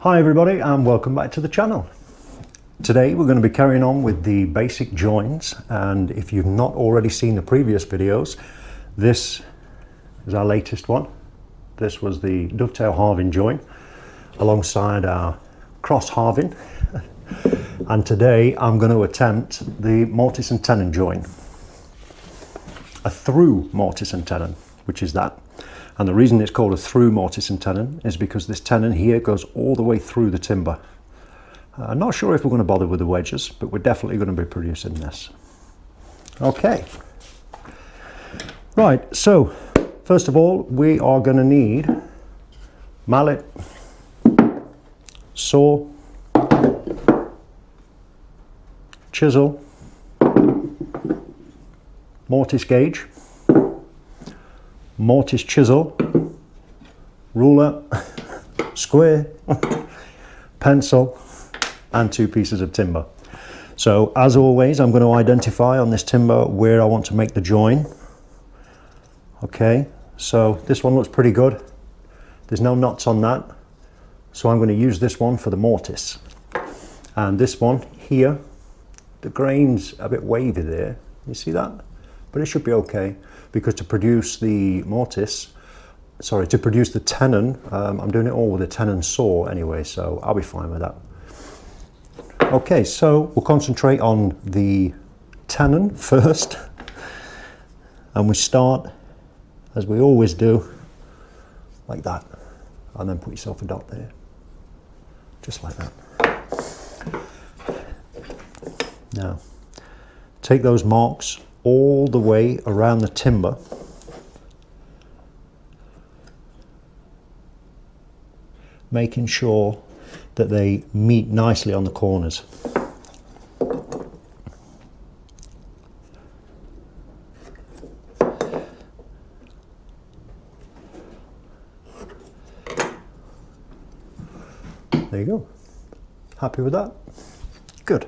Hi everybody and welcome back to the channel. Today we're going to be carrying on with the basic joins, and if you've not already seen the previous videos, this is our latest one. This was the dovetail halving join alongside our cross halving, and today I'm going to attempt the mortise and tenon join. A through mortise and tenon, which is that. And the reason it's called a through mortise and tenon is because this tenon here goes all the way through the timber. I'm not sure if we're going to bother with the wedges, but we're definitely going to be producing this. Okay. Right, so first of all, we are going to need mallet, saw, chisel, mortise gauge, mortise chisel, ruler, square, pencil, and 2 pieces of timber. So as always, I'm going to identify on this timber where I want to make the join. Okay, so this one looks pretty good. There's no knots on that, so I'm going to use this one for the mortise. And this one here, the grain's a bit wavy there, you see that? But it should be okay, because to produce the to produce the tenon, I'm doing it all with a tenon saw anyway, so I'll be fine with that. Okay, so we'll concentrate on the tenon first, and we start, as we always do, like that, and then put yourself a dot there, just like that. Now, take those marks all the way around the timber, making sure that they meet nicely on the corners. There you go. Happy with that? Good.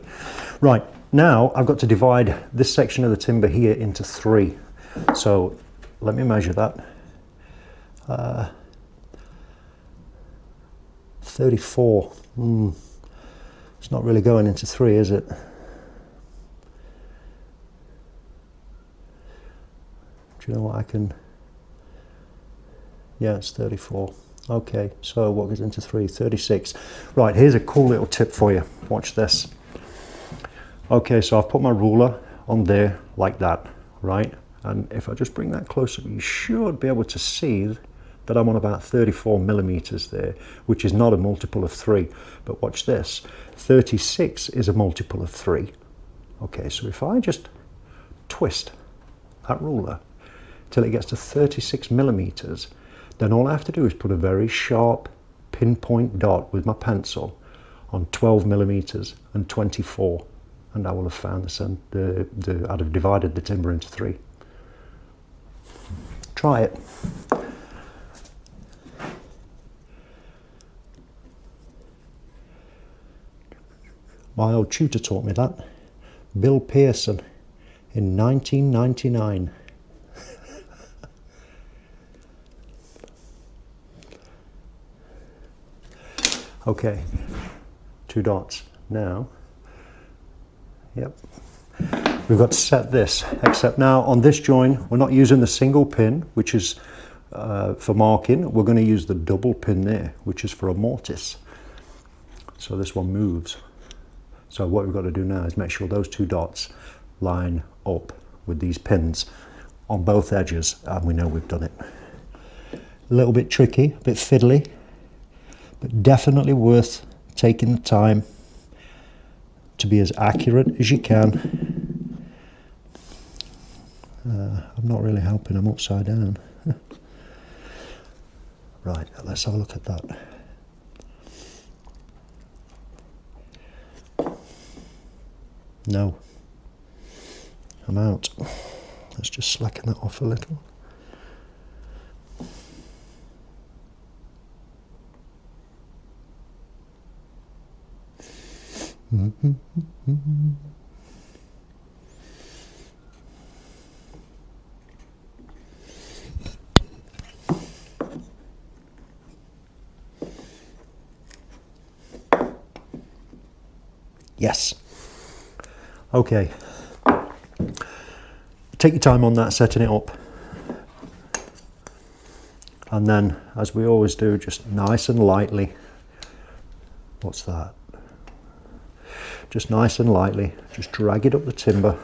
Right. Now I've got to divide this section of the timber here into 3. So let me measure that. 34. It's not really going into 3, is it? Do you know what I can... Yeah, it's 34. Okay, so what goes into 3? 36. Right, here's a cool little tip for you. Watch this. Okay, so I've put my ruler on there like that, right? And if I just bring that closer, you should be able to see that I'm on about 34 millimeters there, which is not a multiple of 3. But watch this, 36 is a multiple of 3. Okay, so if I just twist that ruler till it gets to 36 millimeters, then all I have to do is put a very sharp pinpoint dot with my pencil on 12 millimeters and 24. And I will have found I'd have divided the timber into 3. Try it. My old tutor taught me that. Bill Pearson in 1999. Okay, 2 dots. Now, yep, we've got to set this, except now on this join, we're not using the single pin, which is for marking. We're going to use the double pin there, which is for a mortise. So this one moves. So what we've got to do now is make sure those 2 dots line up with these pins on both edges, and we know we've done it. A little bit tricky, a bit fiddly, but definitely worth taking the time to be as accurate as you can. I'm not really helping, I'm upside down. Right, let's have a look at that. No, I'm out. Let's just slacken that off a little. Yes. Okay. Take your time on that, setting it up. And then, as we always do, just nice and lightly. What's that? Just nice and lightly, just drag it up the timber.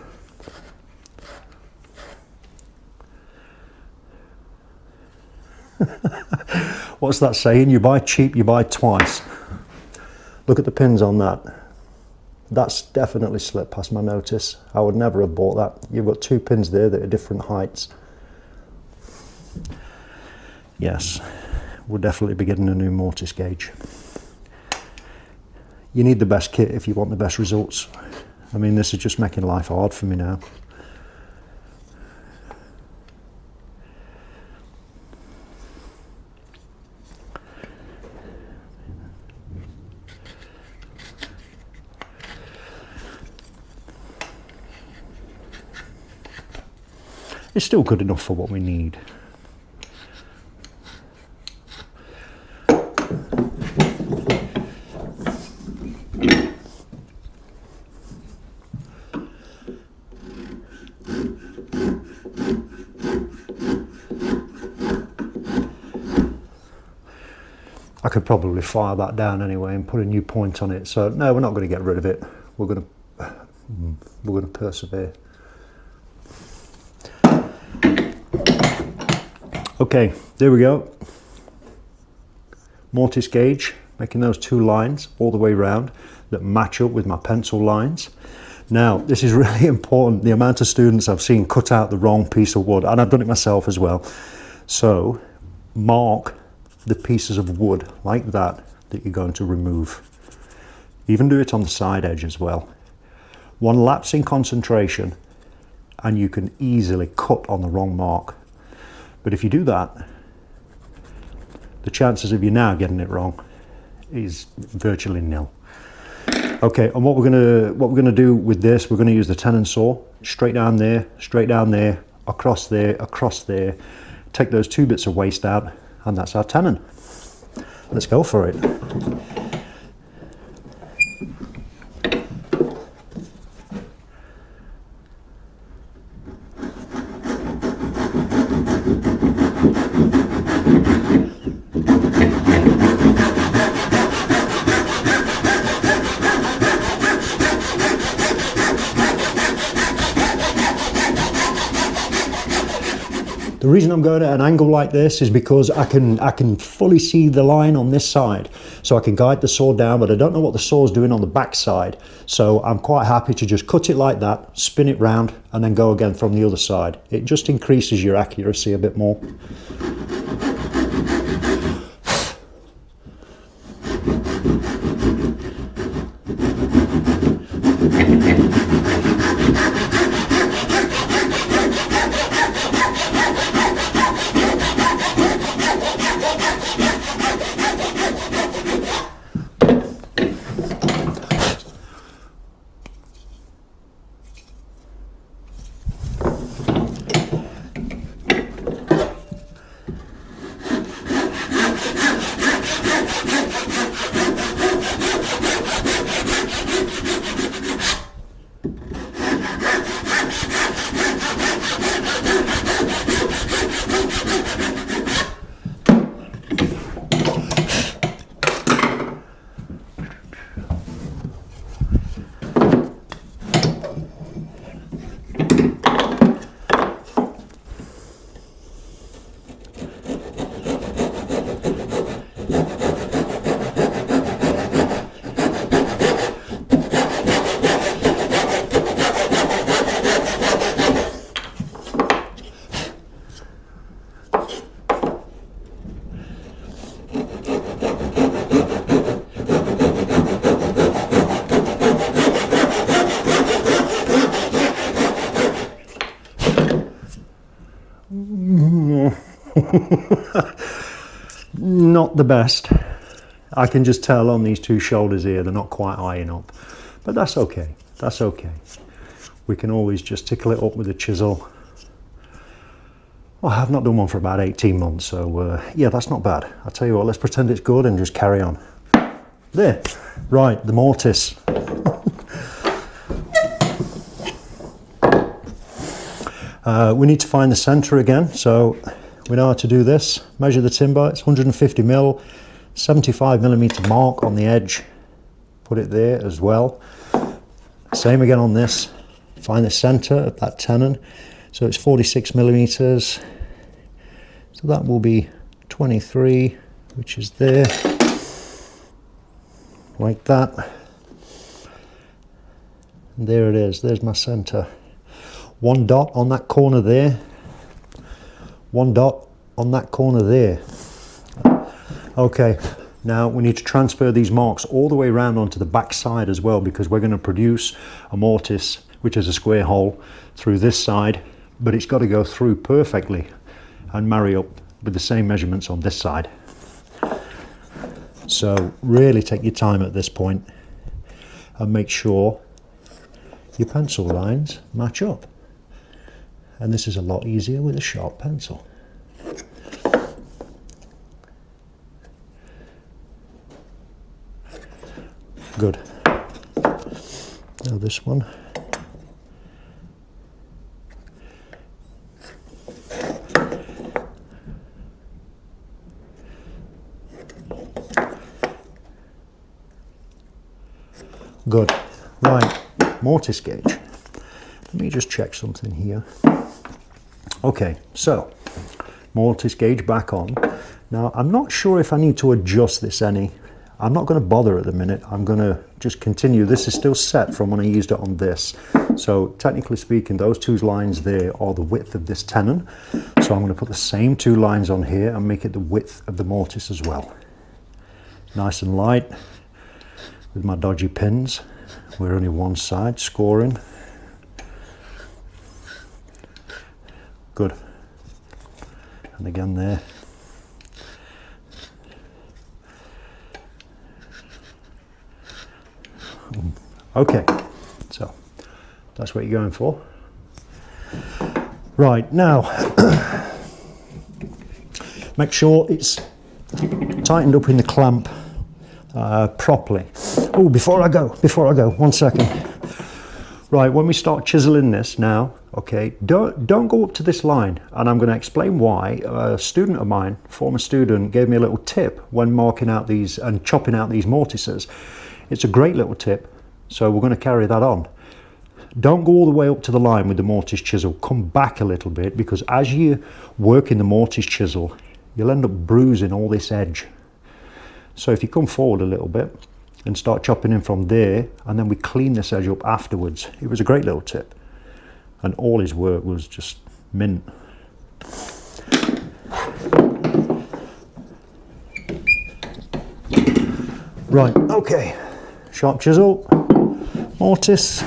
What's that saying? You buy cheap, you buy twice. Look at the pins on that. That's definitely slipped past my notice. I would never have bought that. You've got two pins there that are different heights. Yes, we'll definitely be getting a new Mortice gauge. You need the best kit if you want the best results. I mean, this is just making life hard for me now. It's still good enough for what we need. I could probably file that down anyway and put a new point on it. So no, we're not going to get rid of it. We're going to persevere. Okay, there we go. Mortice gauge, making those two lines all the way around that match up with my pencil lines. Now, this is really important. The amount of students I've seen cut out the wrong piece of wood, and I've done it myself as well. So, mark the pieces of wood like that you're going to remove. Even do it on the side edge as well. One lapse in concentration and you can easily cut on the wrong mark. But if you do that, the chances of you now getting it wrong is virtually nil. Okay, and what we're gonna do with this, we're gonna use the tenon saw, straight down there, across there, take those two bits of waste out, and that's our tenon. Let's go for it. The reason I'm going at an angle like this is because I can fully see the line on this side, so I can guide the saw down, but I don't know what the saw's doing on the back side. So I'm quite happy to just cut it like that, spin it round, and then go again from the other side. It just increases your accuracy a bit more. Not the best. I can just tell on these two shoulders here, they're not quite eyeing up, but that's okay. That's okay. We can always just tickle it up with a chisel. Well, I've not done one for about 18 months, so yeah, that's not bad. I'll tell you what, let's pretend it's good and just carry on. There, right, the Mortice. We need to find the center again, so we know how to do this. Measure the timber, it's 150 mil, 75 millimeter mark on the edge. Put it there as well. Same again on this. Find the center of that tenon. So it's 46 millimeters. So that will be 23, which is there. Like that. And there it is, there's my center. One dot on that corner there. One dot on that corner there. Okay, now we need to transfer these marks all the way around onto the back side as well, because we're going to produce a mortise, which is a square hole, through this side, but it's got to go through perfectly and marry up with the same measurements on this side. So really take your time at this point and make sure your pencil lines match up. And this is a lot easier with a sharp pencil. Good. Now this one. Good. Right, mortise gauge. Let me just check something here. Okay, so mortise gauge back on. Now I'm not sure if I need to adjust this any. I'm not going to bother at the minute. I'm going to just continue. This is still set from when I used it on this. So technically speaking, those two lines there are the width of this tenon. So I'm going to put the same two lines on here and make it the width of the mortise as well. Nice and light with my dodgy pins. We're only one side scoring. Good. And again there. Okay, so that's what you're going for. Right, now make sure it's tightened up in the clamp properly. Oh, before I go, 1 second. Right, when we start chiseling this now, okay, don't go up to this line, and I'm going to explain why. A student of mine, former student, gave me a little tip when marking out these and chopping out these mortises. It's a great little tip, so we're going to carry that on. Don't go all the way up to the line with the mortise chisel. Come back a little bit, because as you work in the mortise chisel, you'll end up bruising all this edge. So if you come forward a little bit and start chopping in from there, and then we clean this edge up afterwards. It was a great little tip, and all his work was just mint. Right, okay, sharp chisel, mortise,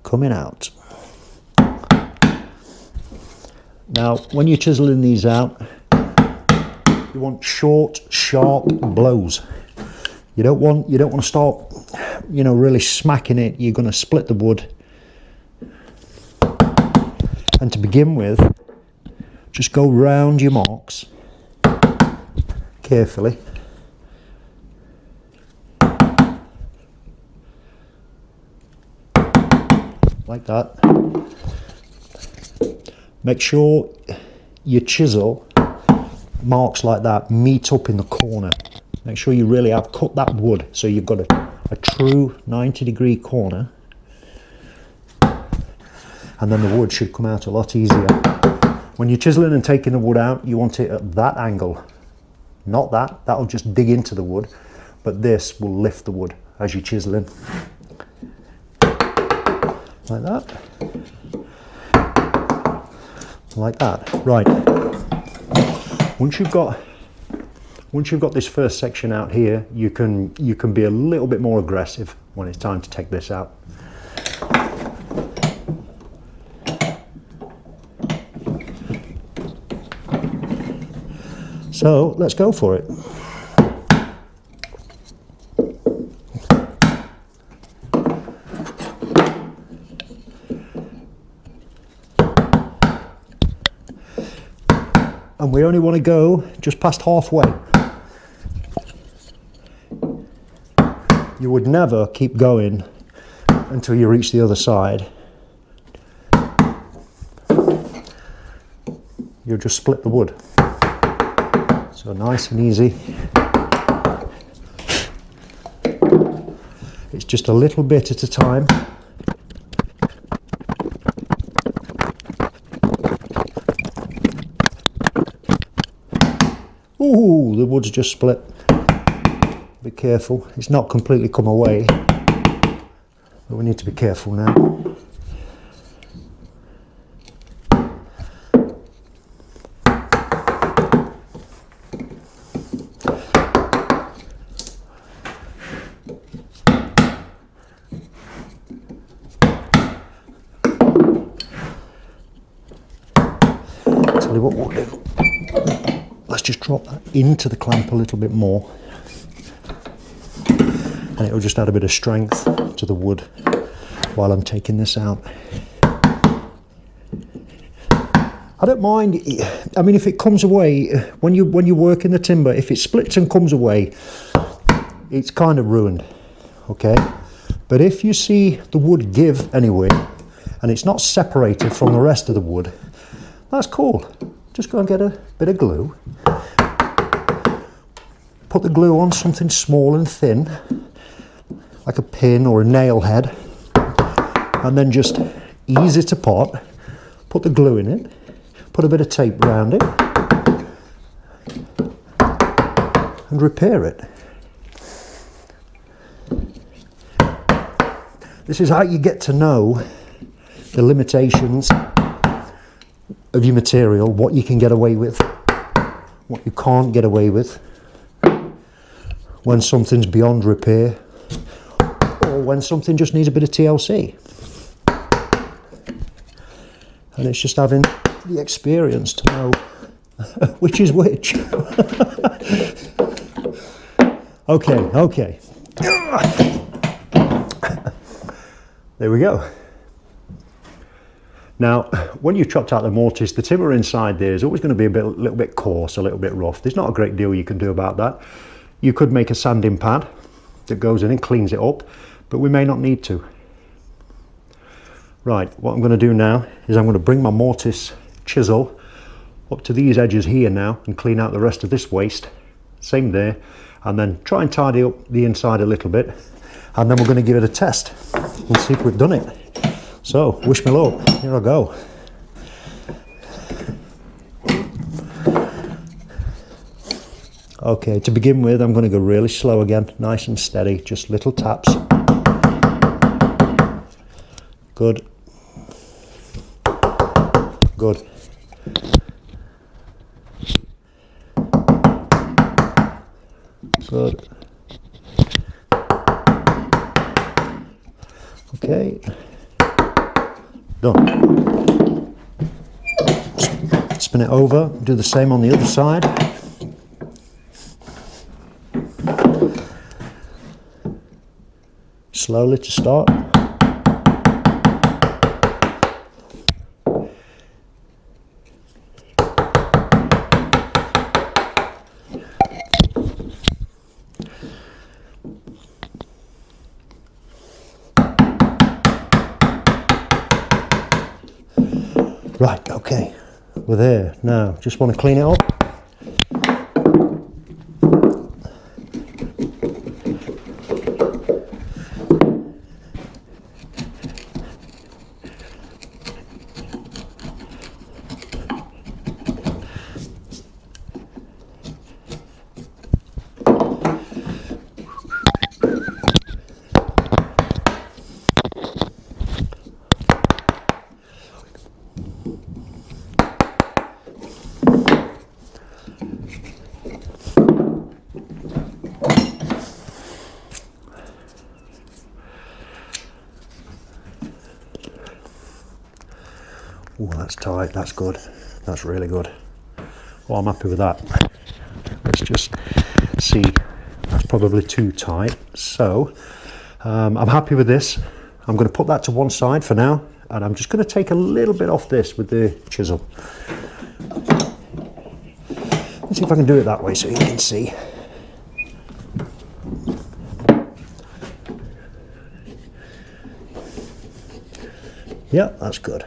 coming out. Now, when you're chiseling these out, you want short, sharp blows. You don't want to start, really smacking it. You're going to split the wood. And to begin with, just go round your marks carefully. Like that. Make sure your chisel marks like that meet up in the corner. Make sure you really have cut that wood so you've got a true 90-degree corner, and then the wood should come out a lot easier. When you're chiseling and taking the wood out, you want it at that angle, not that. That'll just dig into the wood, but this will lift the wood as you're chiseling. Like that. Like that. Right. Once you've got this first section out here, you can be a little bit more aggressive when it's time to take this out. So let's go for it. And we only want to go just past halfway. You would never keep going until you reach the other side. you'll just split the wood. So nice and easy. It's just a little bit at a time. Ooh, the wood's just split. Be careful, it's not completely come away, but we need to be careful now. Tell you what we'll do. Let's just drop that into the clamp a little bit more, and it'll just add a bit of strength to the wood while I'm taking this out. I don't mind, I mean, if it comes away, when you work in the timber, if it splits and comes away, it's kind of ruined, okay? But if you see the wood give anyway, and it's not separated from the rest of the wood, that's cool. Just go and get a bit of glue. Put the glue on something small and thin, like a pin or a nail head, and then just ease it apart, put the glue in it, put a bit of tape around it, and repair it. This is how you get to know the limitations of your material, what you can get away with, what you can't get away with, when something's beyond repair, or when something just needs a bit of TLC. And it's just having the experience to know which is which. Okay. There we go. Now, when you've chopped out the mortise, the timber inside there is always going to be a little bit coarse, a little bit rough. There's not a great deal you can do about that. You could make a sanding pad that goes in and cleans it up, but we may not need to. Right, what I'm going to do now is I'm going to bring my mortise chisel up to these edges here now and clean out the rest of this waste. Same there, and then try and tidy up the inside a little bit, and then we're going to give it a test and see if we've done it. So, wish me luck. Here I go. Okay, to begin with, I'm going to go really slow again, nice and steady, just little taps. Good. Good. Good. Okay. Done. Spin it over, do the same on the other side. Slowly to start. Right, okay, we're there. Now, just want to clean it up. Oh, that's tight, that's good, that's really good. Well, I'm happy with that. Let's just see, that's probably too tight. So, I'm happy with this. I'm going to put that to one side for now, and I'm just going to take a little bit off this with the chisel. Let's see if I can do it that way so you can see. Yeah, that's good.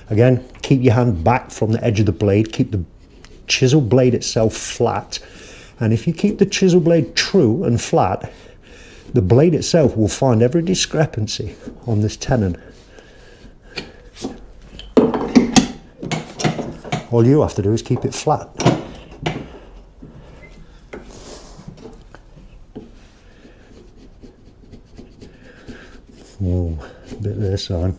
Again, keep your hand back from the edge of the blade, keep the chisel blade itself flat, and if you keep the chisel blade true and flat, the blade itself will find every discrepancy on this tenon. All you have to do is keep it flat. Oh, a bit there, son.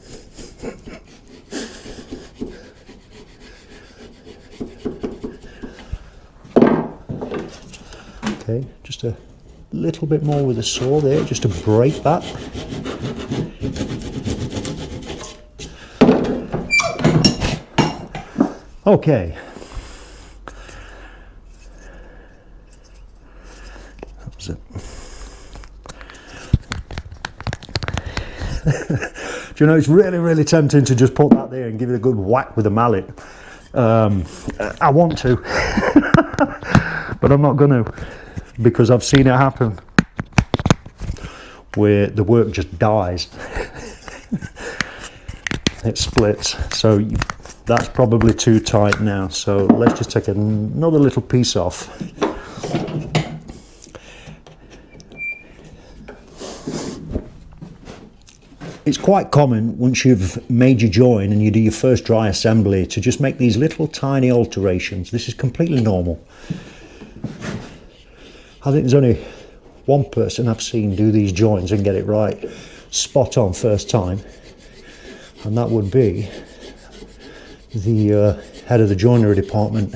Okay, just a little bit more with the saw there, just to break that. Okay. That was it. Do you know, it's really tempting to just put that there and give it a good whack with a mallet. I want to, but I'm not going to, because I've seen it happen where the work just dies. It splits. So that's probably too tight now. So let's just take another little piece off. It's quite common once you've made your join and you do your first dry assembly to just make these little tiny alterations. This is completely normal. I think there's only one person I've seen do these joins and get it right spot on first time, and that would be the head of the joinery department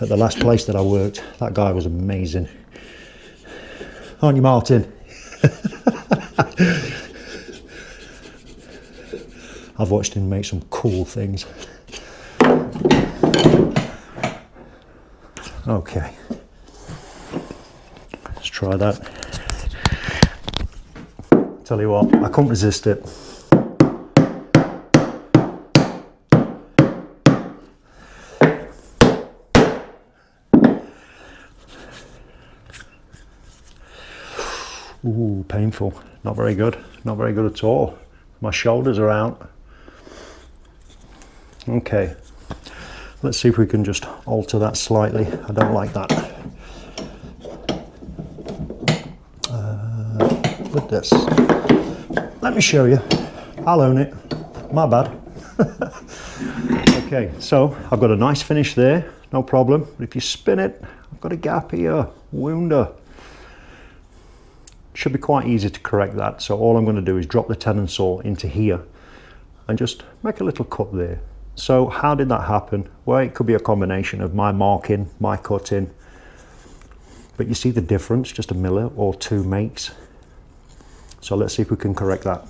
at the last place that I worked. That guy was amazing. Aren't you, Martin? I've watched him make some cool things. Okay, let's try that. Tell you what, I couldn't resist it. Ooh, painful. Not very good. Not very good at all. My shoulders are out. Okay, let's see if we can just alter that slightly. I don't like that. With this, let me show you. I'll own it. My bad. Okay, so I've got a nice finish there, no problem. But if you spin it, I've got a gap here, wounder. Should be quite easy to correct that. So all I'm going to do is drop the tenon saw into here and just make a little cut there. So how did that happen? Well, it could be a combination of my marking, my cutting, but you see the difference, just a miller or two makes. So let's see if we can correct that.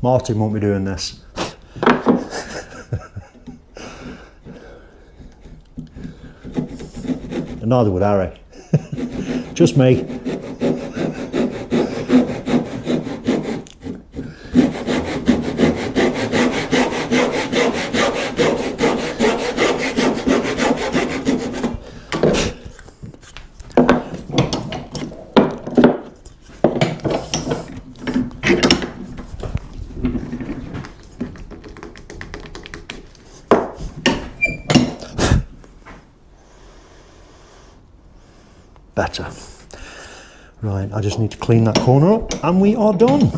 Martin won't be doing this. And neither would Harry. Just me. Better. Right, I just need to clean that corner up and we are done.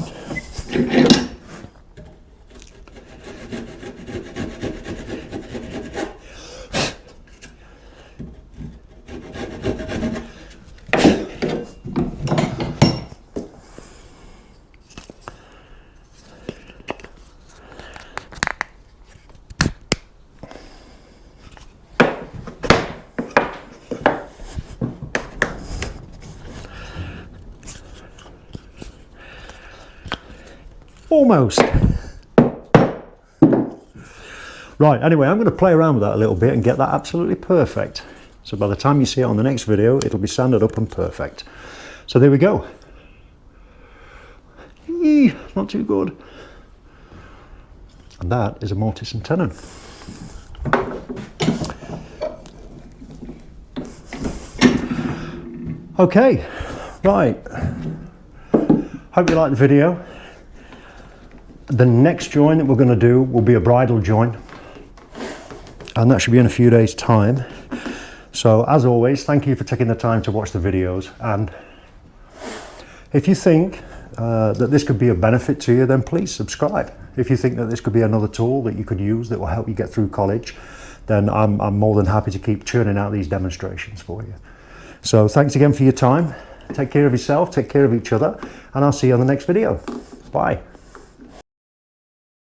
Almost. Right, anyway, I'm going to play around with that a little bit and get that absolutely perfect. So by the time you see it on the next video, it'll be sanded up and perfect. So there we go. Eee, not too good. And that is a mortise and tenon. Okay, right. Hope you liked the video. The next join that we're going to do will be a bridle join, and that should be in a few days' time. So as always, thank you for taking the time to watch the videos, and if you think that this could be a benefit to you, then please subscribe. If you think that this could be another tool that you could use that will help you get through college, then I'm more than happy to keep churning out these demonstrations for you. So thanks again for your time. Take care of yourself, take care of each other, and I'll see you on the next video. Bye.